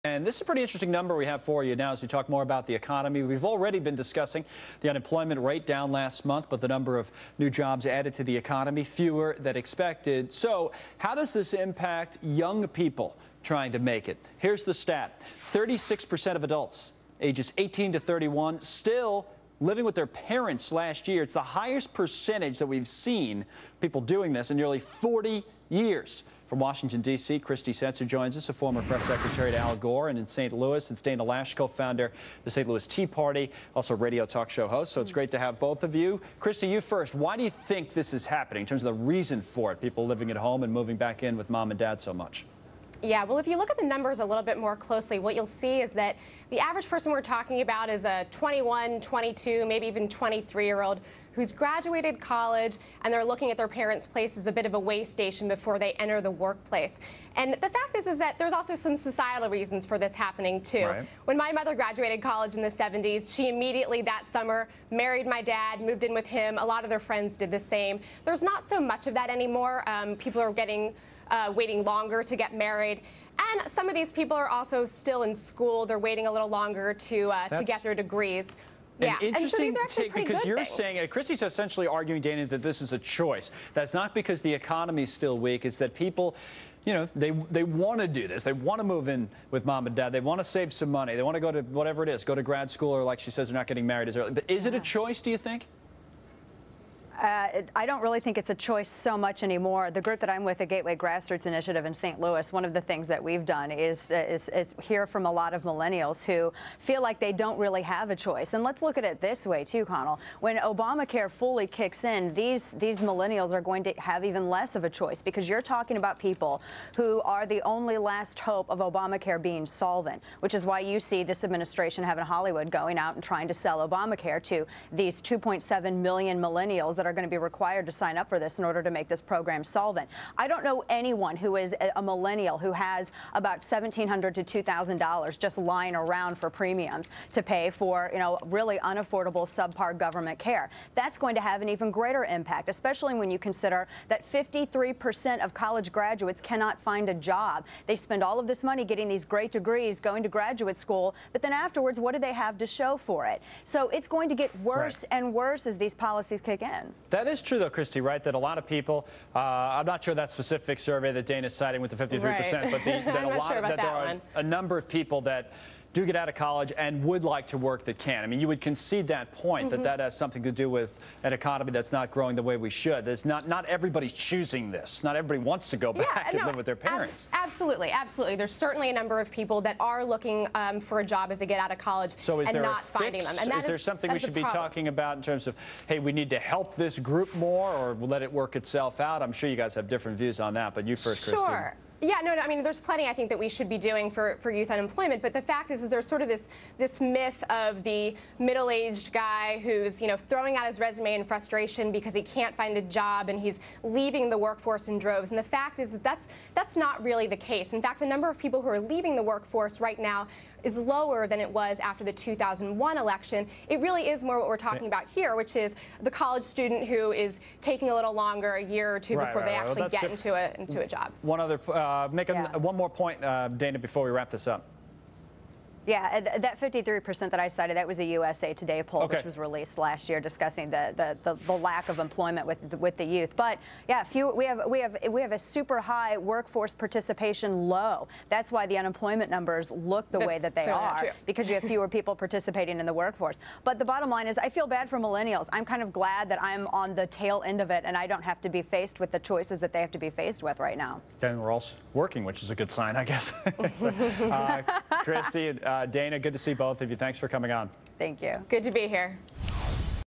And this is a pretty interesting number we have for you now as we talk more about the economy. We've already been discussing the unemployment rate down last month, but the number of new jobs added to the economy, fewer than expected. So how does this impact young people trying to make it? Here's the stat. 36% of adults ages 18 to 31 still living with their parents last year. It's the highest percentage that we've seen people doing this in nearly 40 years. From Washington, D.C., Christy Setzer joins us, a former press secretary to Al Gore, and in St. Louis, it's Loesch, co-founder of the St. Louis Tea Party, also radio talk show host. So it's great to have both of you. Christy, you first. Why do you think this is happening in terms of the reason for it, people living at home and moving back in with mom and dad so much? Yeah, well, if you look at the numbers a little bit more closely, what you'll see is that the average person we're talking about is a 21, 22, maybe even 23-year-old who's graduated college, and they're looking at their parents' place as a bit of a way station before they enter the workplace. And the fact is that there's also some societal reasons for this happening, too. Right. When my mother graduated college in the 70s, she immediately that summer married my dad, moved in with him. A lot of their friends did the same. There's not so much of that anymore. People are waiting longer to get married. And some of these people are also still in school. They're waiting a little longer to get their degrees. Yeah, interesting and so take, because you're saying, Christy's essentially arguing, Dana, that this is a choice. That's not because the economy is still weak. It's that people, you know, they want to do this. They want to move in with mom and dad. They want to save some money. They want to go to whatever it is, go to grad school, or like she says, they're not getting married as early. But is it a choice, do you think? I don't really think it's a choice so much anymore. The group that I'm with, the Gateway Grassroots Initiative in St. Louis, one of the things that we've done is hear from a lot of millennials who feel like they don't really have a choice. And let's look at it this way, too, Connell. When Obamacare fully kicks in, these millennials are going to have even less of a choice, because you're talking about people who are the only last hope of Obamacare being solvent, which is why you see this administration having Hollywood going out and trying to sell Obamacare to these 2.7 million millennials that are going to be required to sign up for this in order to make this program solvent. I don't know anyone who is a millennial who has about $1,700 to $2,000 just lying around for premiums to pay for, you know, really unaffordable subpar government care. That's going to have an even greater impact, especially when you consider that 53% of college graduates cannot find a job. They spend all of this money getting these great degrees, going to graduate school, but then afterwards, what do they have to show for it? So it's going to get worse and worse as these policies kick in. That is true, though, Christy, right? That a lot of people, I'm not sure that specific survey that Dana's citing with the 53%, but there are a number of people that do get out of college and would like to work that can. I mean, you would concede that point, that has something to do with an economy that's not growing the way we should. There's not everybody's choosing this. Not everybody wants to go back and live with their parents. Absolutely, absolutely. There's certainly a number of people that are looking for a job as they get out of college and not finding them. And is there something we should be talking about in terms of, hey, we need to help this group more, or let it work itself out? I'm sure you guys have different views on that, but you first, Christy. Sure. Yeah, no, I mean, there's plenty I think that we should be doing for youth unemployment, but the fact is there's sort of this myth of the middle-aged guy who's, you know, throwing out his resume in frustration because he can't find a job and he's leaving the workforce in droves. And the fact is that's not really the case. In fact, the number of people who are leaving the workforce right now is lower than it was after the 2001 election. It really is more what we're talking about here, which is the college student who is taking a little longer, a year or two, before they actually get into a job. One other, one more point, Dana, before we wrap this up. Yeah, that 53% that I cited, that was a USA Today poll, which was released last year, discussing the lack of employment with the youth. But yeah, we have a super high workforce participation low. That's why the unemployment numbers look the way that they are, because you have fewer people participating in the workforce. But the bottom line is, I feel bad for millennials. I'm kind of glad that I'm on the tail end of it, and I don't have to be faced with the choices that they have to be faced with right now. Then we're all working, which is a good sign, I guess. Christy, Dana, good to see both of you. Thanks for coming on. Thank you. Good to be here.